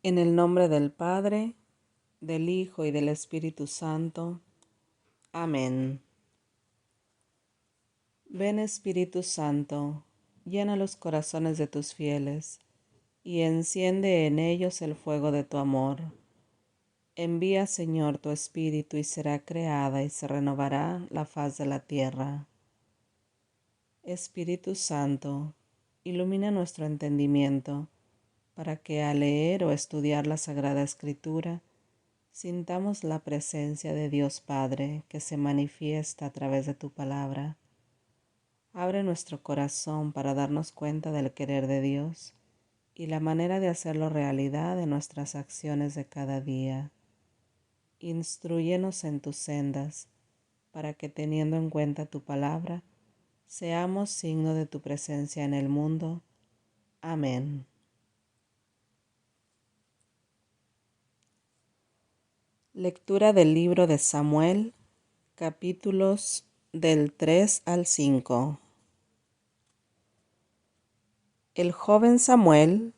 En el nombre del Padre, del Hijo y del Espíritu Santo. Amén. Ven Espíritu Santo, llena los corazones de tus fieles, y enciende en ellos el fuego de tu amor. Envía, Señor, tu Espíritu, y será creada y se renovará la faz de la tierra. Espíritu Santo, ilumina nuestro entendimiento, para que al leer o estudiar la Sagrada Escritura, sintamos la presencia de Dios Padre que se manifiesta a través de tu palabra. Abre nuestro corazón para darnos cuenta del querer de Dios y la manera de hacerlo realidad en nuestras acciones de cada día. Instrúyenos en tus sendas, para que teniendo en cuenta tu palabra, seamos signo de tu presencia en el mundo. Amén. Lectura del libro de Samuel, capítulos del 3 al 5. El joven Samuel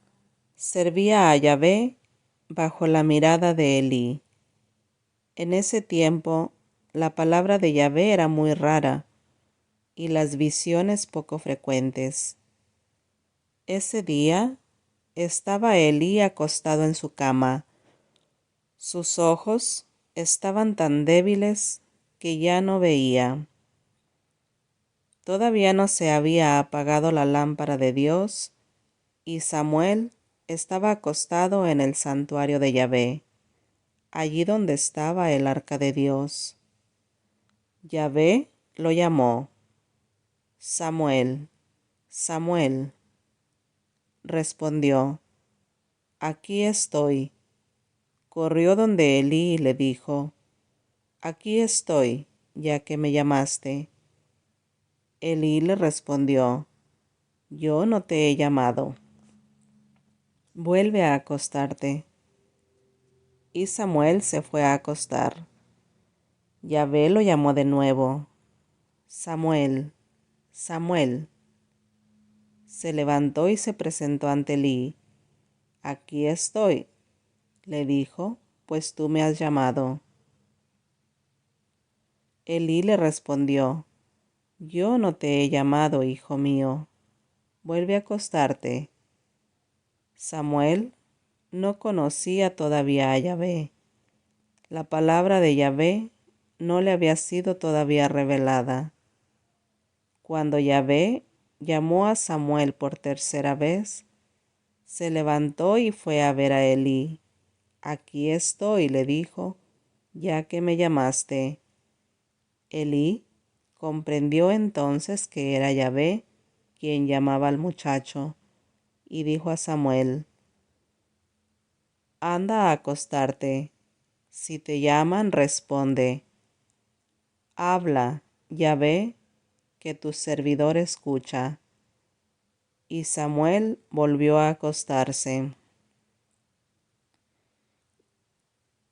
servía a Yahvé bajo la mirada de Elí. En ese tiempo, la palabra de Yahvé era muy rara y las visiones poco frecuentes. Ese día estaba Elí acostado en su cama. Sus ojos estaban tan débiles que ya no veía. Todavía no se había apagado la lámpara de Dios, y Samuel estaba acostado en el santuario de Yahvé, allí donde estaba el arca de Dios. Yahvé lo llamó: Samuel, Samuel. Respondió: Aquí estoy. Corrió donde Elí y le dijo: Aquí estoy, ya que me llamaste. Elí le respondió: Yo no te he llamado. Vuelve a acostarte. Y Samuel se fue a acostar. Yahvé lo llamó de nuevo: Samuel, Samuel. Se levantó y se presentó ante Elí. Aquí estoy, le dijo, pues tú me has llamado. Elí le respondió: Yo no te he llamado, hijo mío. Vuelve a acostarte. Samuel no conocía todavía a Yahvé. La palabra de Yahvé no le había sido todavía revelada. Cuando Yahvé llamó a Samuel por tercera vez, se levantó y fue a ver a Elí. Aquí estoy, le dijo, ya que me llamaste. Elí comprendió entonces que era Yahvé quien llamaba al muchacho, y dijo a Samuel: Anda a acostarte. Si te llaman, responde: Habla, Yahvé, que tu servidor escucha. Y Samuel volvió a acostarse.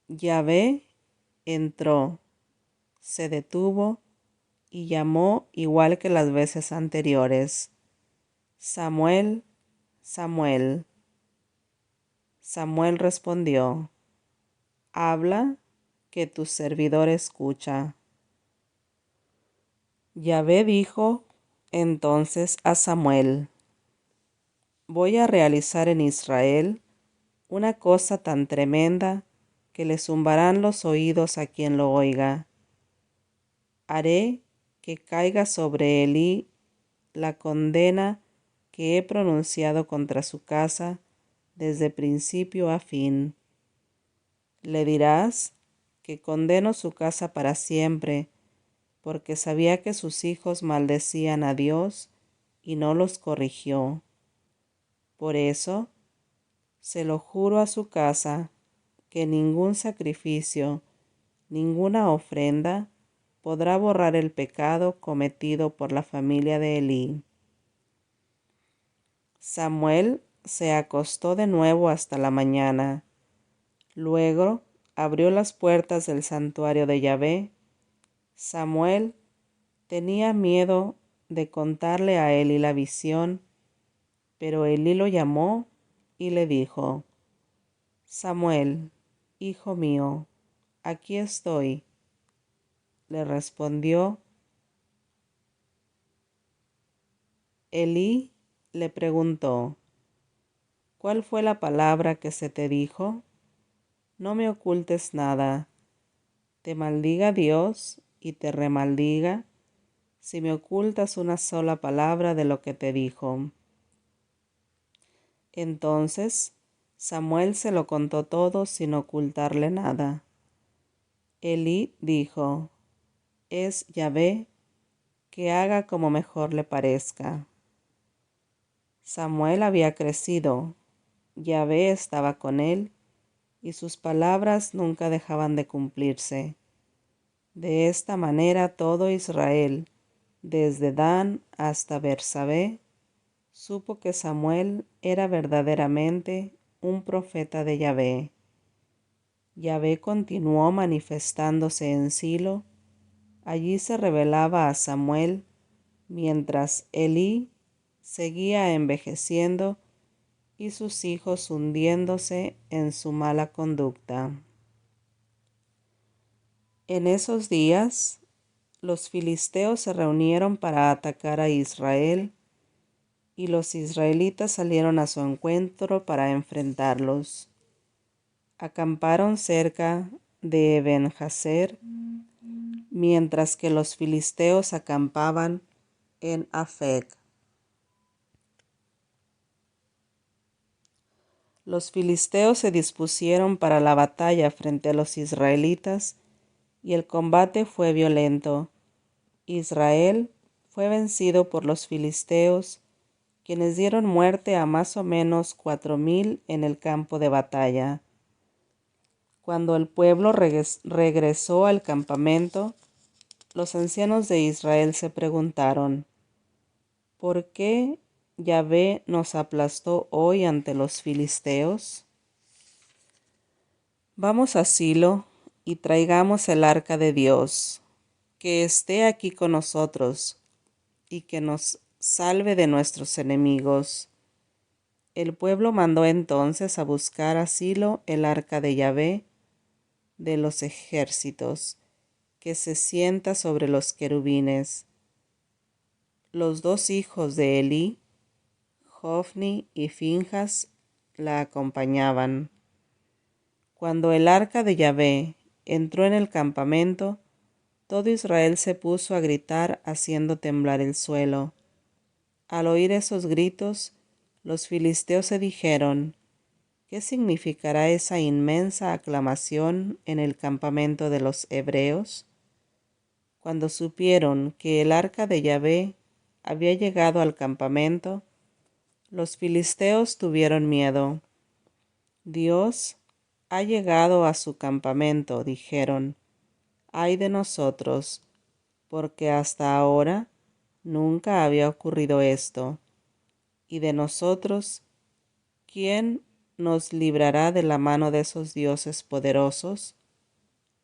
Yahvé entró, se detuvo y llamó igual que las veces anteriores: Samuel, Samuel. Samuel respondió: Habla, que tu servidor escucha. Yahvé dijo entonces a Samuel: Voy a realizar en Israel una cosa tan tremenda que le zumbarán los oídos a quien lo oiga. Haré que caiga sobre Elí la condena que he pronunciado contra su casa desde principio a fin. Le dirás que condeno su casa para siempre, porque sabía que sus hijos maldecían a Dios y no los corrigió. Por eso, se lo juro a su casa, que ningún sacrificio, ninguna ofrenda podrá borrar el pecado cometido por la familia de Elí. Samuel se acostó de nuevo hasta la mañana. Luego abrió las puertas del santuario de Yahvé. Samuel tenía miedo de contarle a Elí la visión, pero Elí lo llamó y le dijo: Samuel, hijo mío, aquí estoy, le respondió. Elí le preguntó, ¿cuál fue la palabra que se te dijo? No me ocultes nada. Te maldiga Dios y te remaldiga si me ocultas una sola palabra de lo que te dijo. Entonces Samuel se lo contó todo sin ocultarle nada. Elí dijo, es Yahvé, que haga como mejor le parezca. Samuel había crecido, Yahvé estaba con él, y sus palabras nunca dejaban de cumplirse. De esta manera todo Israel, desde Dan hasta Bersabé, supo que Samuel era verdaderamente un profeta de Yahvé. Yahvé continuó manifestándose en Silo. Allí se revelaba a Samuel, mientras Elí seguía envejeciendo y sus hijos hundiéndose en su mala conducta. En esos días, los filisteos se reunieron para atacar a Israel, y los israelitas salieron a su encuentro para enfrentarlos. Acamparon cerca de Ben-Jazer, mientras que los filisteos acampaban en Afec. Los filisteos se dispusieron para la batalla frente a los israelitas, y el combate fue violento. Israel fue vencido por los filisteos, quienes dieron muerte a más o menos 4,000 en el campo de batalla. Cuando el pueblo regresó al campamento, los ancianos de Israel se preguntaron, ¿por qué Yahvé nos aplastó hoy ante los filisteos? Vamos a Silo y traigamos el arca de Dios, que esté aquí con nosotros y que nos salve de nuestros enemigos. El pueblo mandó entonces a buscar a Silo el arca de Yahvé de los ejércitos, que se sienta sobre los querubines. Los dos hijos de Elí, Hofni y Finjas, la acompañaban. Cuando el arca de Yahvé entró en el campamento, todo Israel se puso a gritar haciendo temblar el suelo. Al oír esos gritos, los filisteos se dijeron, ¿qué significará esa inmensa aclamación en el campamento de los hebreos? Cuando supieron que el arca de Yahvé había llegado al campamento, los filisteos tuvieron miedo. Dios ha llegado a su campamento, dijeron. Ay de nosotros, porque hasta ahora nunca había ocurrido esto. Y de nosotros, ¿quién nos librará de la mano de esos dioses poderosos?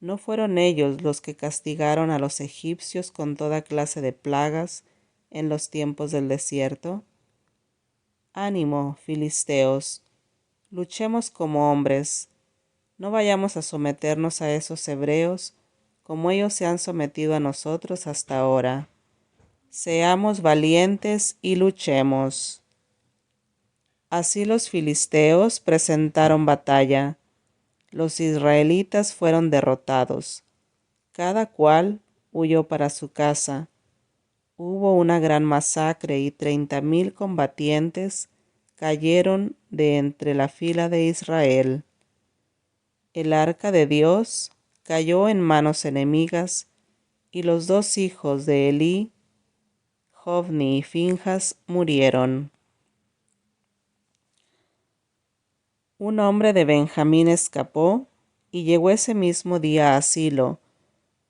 ¿No fueron ellos los que castigaron a los egipcios con toda clase de plagas en los tiempos del desierto? Ánimo, filisteos, luchemos como hombres. No vayamos a someternos a esos hebreos como ellos se han sometido a nosotros hasta ahora. Seamos valientes y luchemos. Así los filisteos presentaron batalla. Los israelitas fueron derrotados. Cada cual huyó para su casa. Hubo una gran masacre y 30,000 combatientes cayeron de entre la fila de Israel. El arca de Dios cayó en manos enemigas, y los dos hijos de Elí, Hofni y Finjas, murieron. Un hombre de Benjamín escapó y llegó ese mismo día a Silo,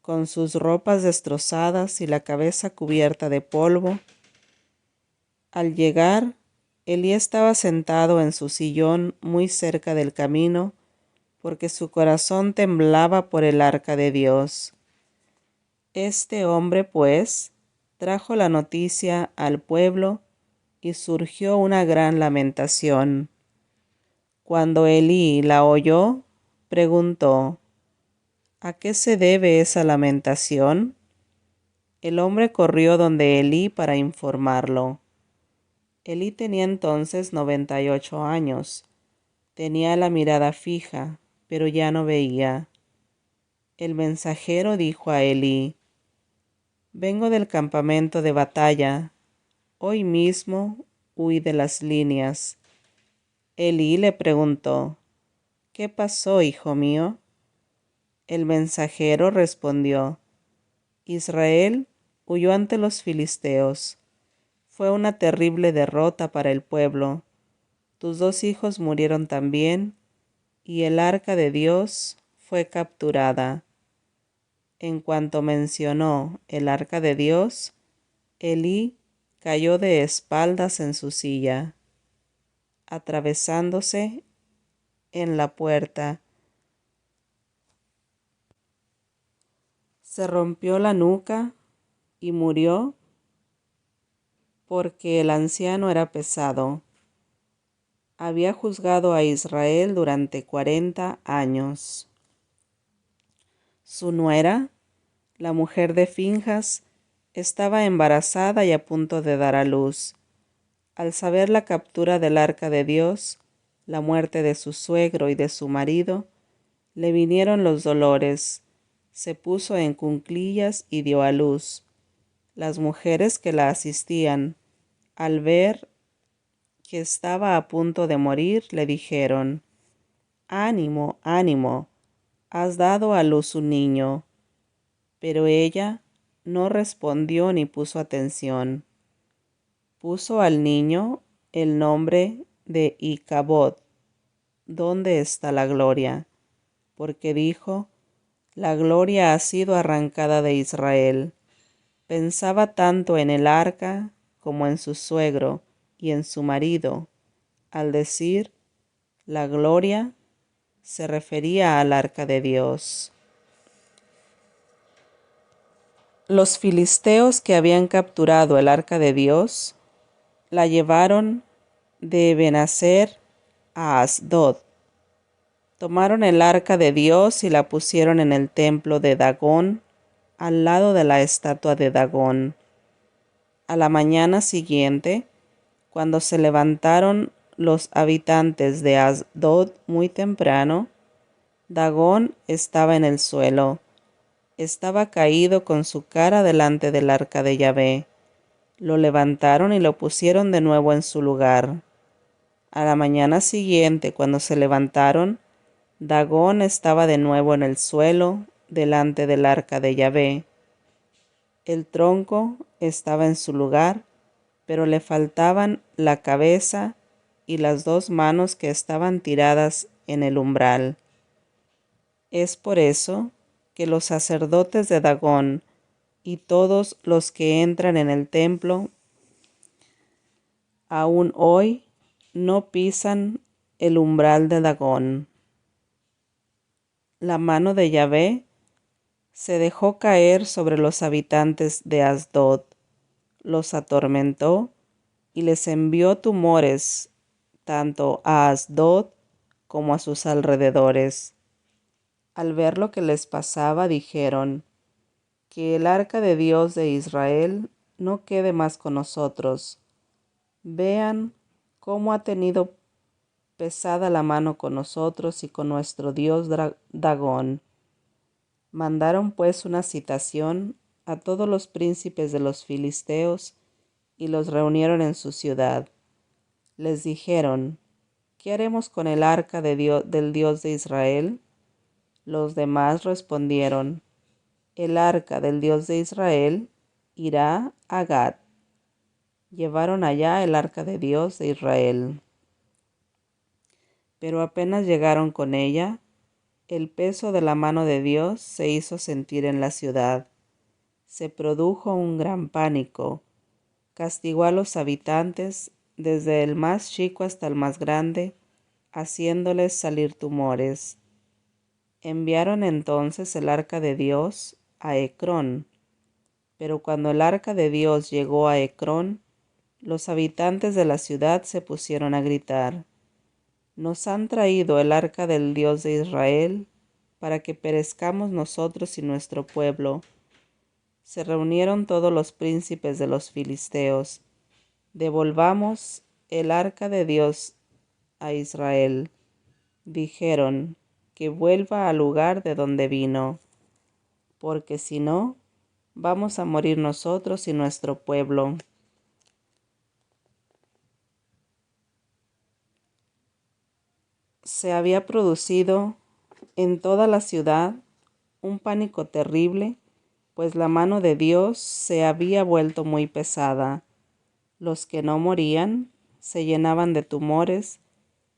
con sus ropas destrozadas y la cabeza cubierta de polvo. Al llegar, Elí estaba sentado en su sillón muy cerca del camino, porque su corazón temblaba por el arca de Dios. Este hombre, pues, trajo la noticia al pueblo y surgió una gran lamentación. Cuando Elí la oyó, preguntó: ¿A qué se debe esa lamentación? El hombre corrió donde Elí para informarlo. Elí tenía entonces 98 años. Tenía la mirada fija, pero ya no veía. El mensajero dijo a Elí: Vengo del campamento de batalla. Hoy mismo huí de las líneas. Elí le preguntó: ¿Qué pasó, hijo mío? El mensajero respondió: Israel huyó ante los filisteos. Fue una terrible derrota para el pueblo. Tus 2 hijos murieron también, y el arca de Dios fue capturada. En cuanto mencionó el arca de Dios, Elí cayó de espaldas en su silla, atravesándose en la puerta. Se rompió la nuca y murió porque el anciano era pesado. Había juzgado a Israel durante 40 años. Su nuera, la mujer de Finjas, estaba embarazada y a punto de dar a luz. Al saber la captura del arca de Dios, la muerte de su suegro y de su marido, le vinieron los dolores. Se puso en cuclillas y dio a luz. Las mujeres que la asistían, al ver que estaba a punto de morir, le dijeron: Ánimo, ánimo, has dado a luz un niño. Pero ella no respondió ni puso atención. Puso al niño el nombre de Icabod, ¿dónde está la gloria? Porque dijo: La gloria ha sido arrancada de Israel. Pensaba tanto en el arca como en su suegro y en su marido. Al decir la gloria, se refería al arca de Dios. Los filisteos que habían capturado el arca de Dios la llevaron de Ebenezer a Asdod. Tomaron el arca de Dios y la pusieron en el templo de Dagón, al lado de la estatua de Dagón. A la mañana siguiente, cuando se levantaron los habitantes de Asdod muy temprano, Dagón estaba en el suelo. Estaba caído con su cara delante del arca de Yahvé. Lo levantaron y lo pusieron de nuevo en su lugar. A la mañana siguiente, cuando se levantaron, Dagón estaba de nuevo en el suelo, delante del arca de Yahvé. El tronco estaba en su lugar, pero le faltaban la cabeza y las 2 manos que estaban tiradas en el umbral. Es por eso que los sacerdotes de Dagón y todos los que entran en el templo, aún hoy, no pisan el umbral de Dagón. La mano de Yahvé se dejó caer sobre los habitantes de Asdod, los atormentó y les envió tumores tanto a Asdod como a sus alrededores. Al ver lo que les pasaba, dijeron: Que el arca de Dios de Israel no quede más con nosotros. Vean cómo ha tenido pesada la mano con nosotros y con nuestro Dios Dagón. Mandaron pues una citación a todos los príncipes de los filisteos y los reunieron en su ciudad. Les dijeron: ¿Qué haremos con el arca del Dios de Israel? Los demás respondieron: El arca del Dios de Israel irá a Gat. Llevaron allá el arca de Dios de Israel. Pero apenas llegaron con ella, el peso de la mano de Dios se hizo sentir en la ciudad. Se produjo un gran pánico. Castigó a los habitantes, desde el más chico hasta el más grande, haciéndoles salir tumores. Enviaron entonces el arca de Dios a Ecrón. Pero cuando el arca de Dios llegó a Ecrón, los habitantes de la ciudad se pusieron a gritar: Nos han traído el arca del Dios de Israel para que perezcamos nosotros y nuestro pueblo. Se reunieron todos los príncipes de los filisteos. Devolvamos el arca de Dios a Israel. Dijeron, que vuelva al lugar de donde vino, porque si no, vamos a morir nosotros y nuestro pueblo. Se había producido en toda la ciudad un pánico terrible, pues la mano de Dios se había vuelto muy pesada. Los que no morían se llenaban de tumores,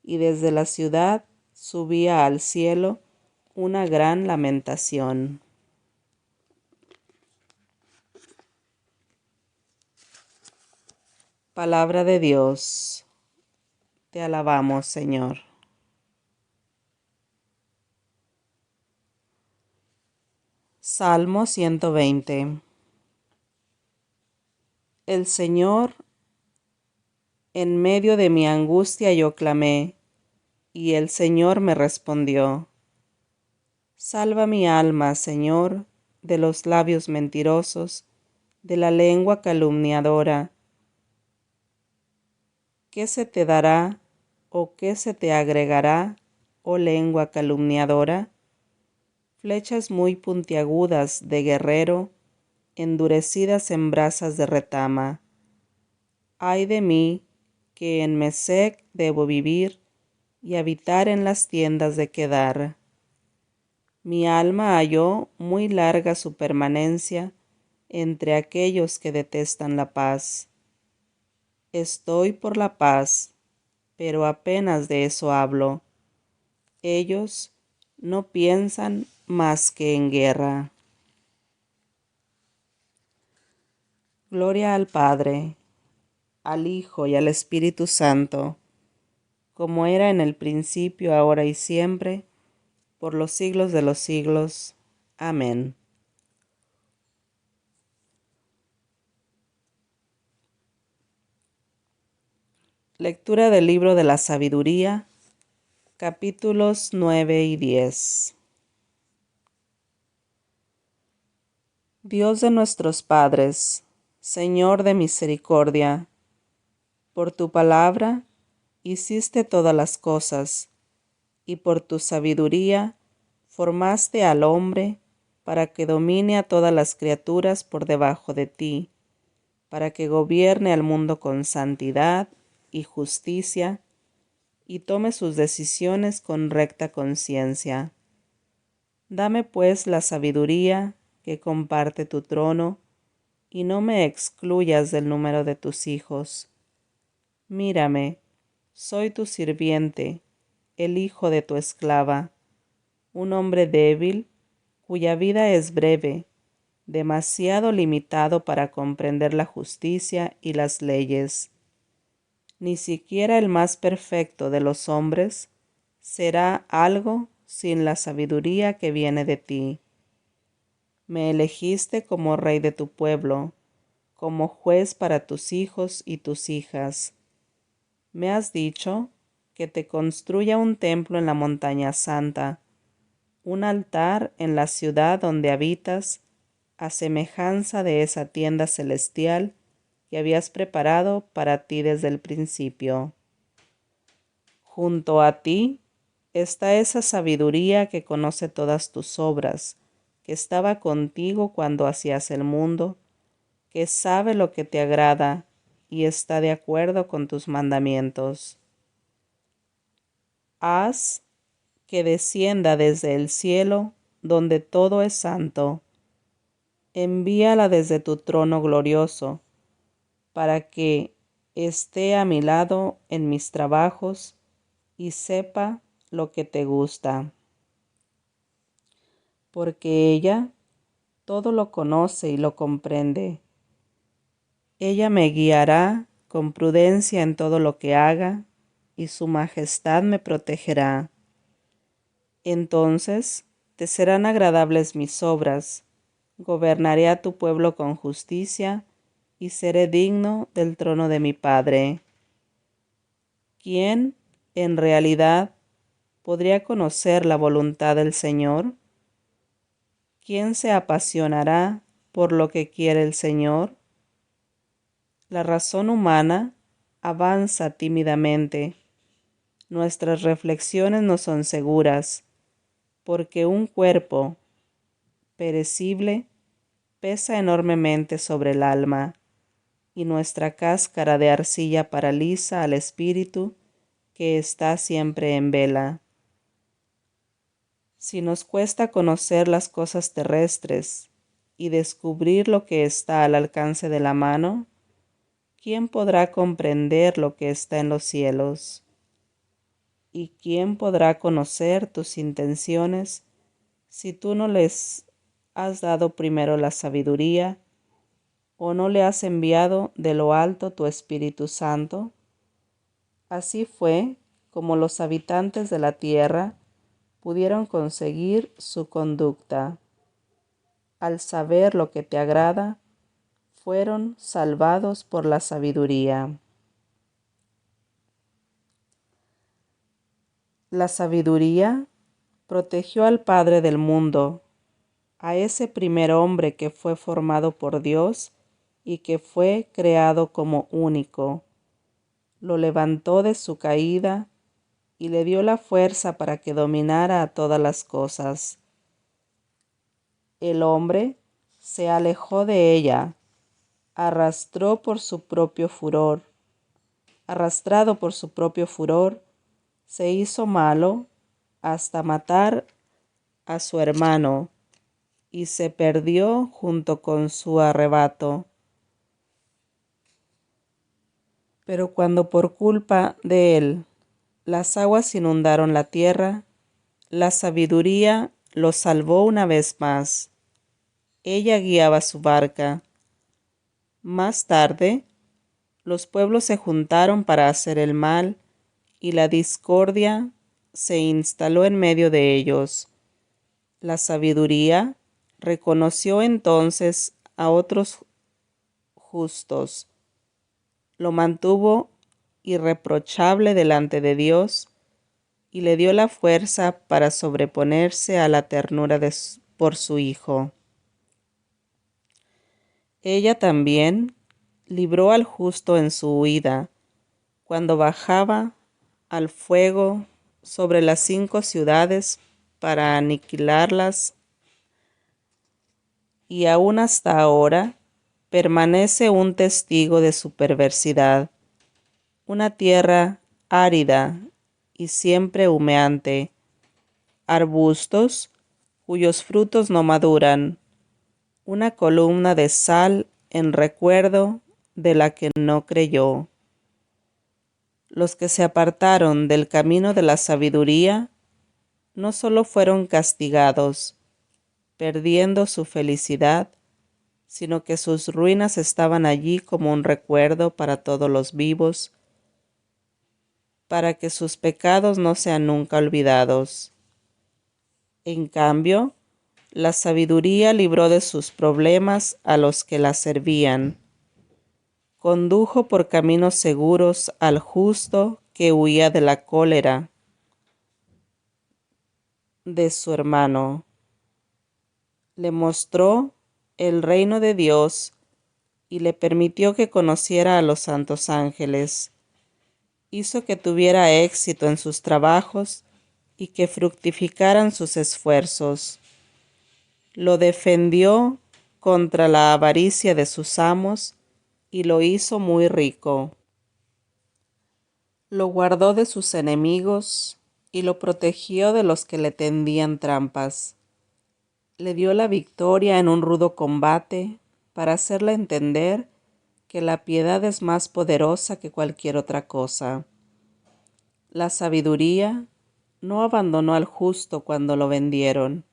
y desde la ciudad subía al cielo una gran lamentación. Palabra de Dios. Te alabamos, Señor. Salmo 120. El Señor, en medio de mi angustia yo clamé, y el Señor me respondió. Salva mi alma, Señor, de los labios mentirosos, de la lengua calumniadora. ¿Qué se te dará o qué se te agregará, oh lengua calumniadora? Flechas muy puntiagudas de guerrero, endurecidas en brasas de retama. Ay de mí, que en Mesec debo vivir y habitar en las tiendas de Quedar. Mi alma halló muy larga su permanencia entre aquellos que detestan la paz. Estoy por la paz, pero apenas de eso hablo. Ellos no piensan más que en guerra. Gloria al Padre, al Hijo y al Espíritu Santo, como era en el principio, ahora y siempre, por los siglos de los siglos. Amén. Lectura del libro de la Sabiduría, capítulos 9 y 10. Dios de nuestros padres, Señor de misericordia, por tu palabra hiciste todas las cosas, y por tu sabiduría formaste al hombre para que domine a todas las criaturas por debajo de ti, para que gobierne al mundo con santidad y justicia, y tome sus decisiones con recta conciencia. Dame pues la sabiduría que comparte tu trono, y no me excluyas del número de tus hijos. Mírame, soy tu sirviente, el hijo de tu esclava, un hombre débil, cuya vida es breve, demasiado limitado para comprender la justicia y las leyes. Ni siquiera el más perfecto de los hombres será algo sin la sabiduría que viene de ti. Me elegiste como rey de tu pueblo, como juez para tus hijos y tus hijas. Me has dicho que te construya un templo en la montaña santa, un altar en la ciudad donde habitas, a semejanza de esa tienda celestial que habías preparado para ti desde el principio. Junto a ti está esa sabiduría que conoce todas tus obras, que estaba contigo cuando hacías el mundo, que sabe lo que te agrada y está de acuerdo con tus mandamientos. Haz que descienda desde el cielo, donde todo es santo. Envíala desde tu trono glorioso, para que esté a mi lado en mis trabajos y sepa lo que te gusta. Porque ella todo lo conoce y lo comprende. Ella me guiará con prudencia en todo lo que haga, y su majestad me protegerá. Entonces te serán agradables mis obras, gobernaré a tu pueblo con justicia, y seré digno del trono de mi Padre. ¿Quién en realidad, podría conocer la voluntad del Señor? ¿Quién se apasionará por lo que quiere el Señor? La razón humana avanza tímidamente. Nuestras reflexiones no son seguras, porque un cuerpo perecible pesa enormemente sobre el alma, y nuestra cáscara de arcilla paraliza al espíritu que está siempre en vela. Si nos cuesta conocer las cosas terrestres y descubrir lo que está al alcance de la mano, ¿quién podrá comprender lo que está en los cielos? ¿Y quién podrá conocer tus intenciones si tú no les has dado primero la sabiduría o no le has enviado de lo alto tu Espíritu Santo? Así fue como los habitantes de la tierra pudieron conseguir su conducta. Al saber lo que te agrada, fueron salvados por la sabiduría. La sabiduría protegió al Padre del mundo, a ese primer hombre que fue formado por Dios y que fue creado como único. Lo levantó de su caída y le dio la fuerza para que dominara a todas las cosas. El hombre se alejó de ella, arrastrado por su propio furor, se hizo malo hasta matar a su hermano y se perdió junto con su arrebato. Pero cuando por culpa de él las aguas inundaron la tierra, la sabiduría lo salvó una vez más. Ella guiaba su barca. Más tarde, los pueblos se juntaron para hacer el mal y la discordia se instaló en medio de ellos. La sabiduría reconoció entonces a otros justos, lo mantuvo irreprochable delante de Dios y le dio la fuerza para sobreponerse a la ternura por su Hijo. Ella también libró al justo en su huida, cuando bajaba al fuego sobre las 5 ciudades para aniquilarlas, y aún hasta ahora permanece un testigo de su perversidad, una tierra árida y siempre humeante, arbustos cuyos frutos no maduran, una columna de sal en recuerdo de la que no creyó. Los que se apartaron del camino de la sabiduría no solo fueron castigados, perdiendo su felicidad, sino que sus ruinas estaban allí como un recuerdo para todos los vivos, para que sus pecados no sean nunca olvidados. En cambio, la sabiduría libró de sus problemas a los que la servían. Condujo por caminos seguros al justo que huía de la cólera de su hermano. Le mostró el reino de Dios y le permitió que conociera a los santos ángeles. Hizo que tuviera éxito en sus trabajos y que fructificaran sus esfuerzos. Lo defendió contra la avaricia de sus amos y lo hizo muy rico. Lo guardó de sus enemigos y lo protegió de los que le tendían trampas. Le dio la victoria en un rudo combate para hacerle entender que la piedad es más poderosa que cualquier otra cosa. La sabiduría no abandonó al justo cuando lo vendieron,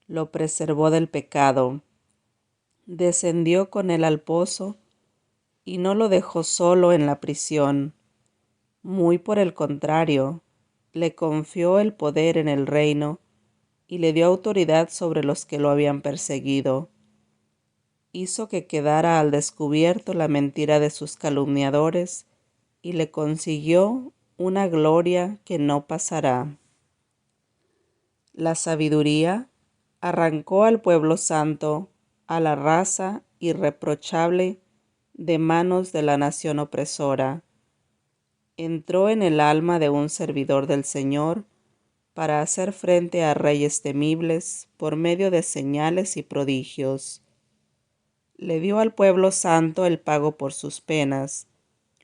lo preservó del pecado, descendió con él al pozo y no lo dejó solo en la prisión. Muy por el contrario, le confió el poder en el reino y le dio autoridad sobre los que lo habían perseguido. Hizo que quedara al descubierto la mentira de sus calumniadores y le consiguió una gloria que no pasará. La sabiduría arrancó al pueblo santo, a la raza irreprochable, de manos de la nación opresora. Entró en el alma de un servidor del Señor para hacer frente a reyes temibles por medio de señales y prodigios. Le dio al pueblo santo el pago por sus penas,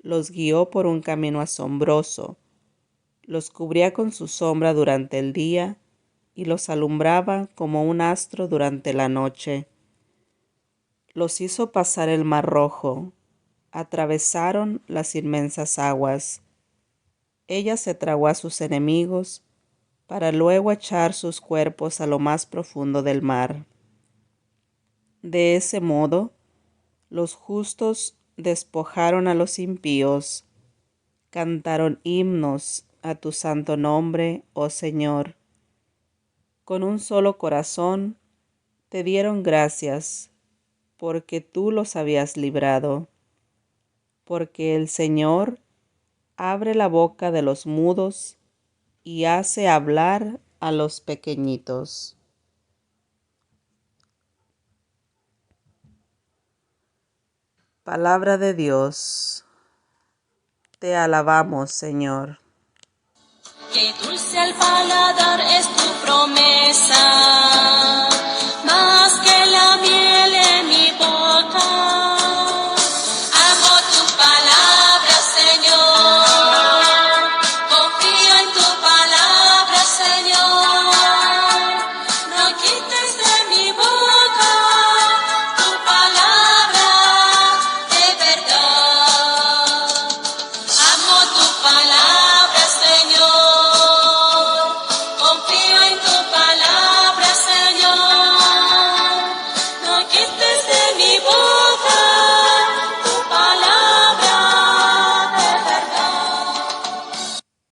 los guió por un camino asombroso, los cubría con su sombra durante el día y los alumbraba como un astro durante la noche. Los hizo pasar el mar rojo, atravesaron las inmensas aguas. Ella se tragó a sus enemigos para luego echar sus cuerpos a lo más profundo del mar. De ese modo, los justos despojaron a los impíos, cantaron himnos a tu santo nombre, oh Señor. Con un solo corazón te dieron gracias, porque tú los habías librado, porque el Señor abre la boca de los mudos y hace hablar a los pequeñitos. Palabra de Dios. Te alabamos, Señor. Qué dulce al paladar es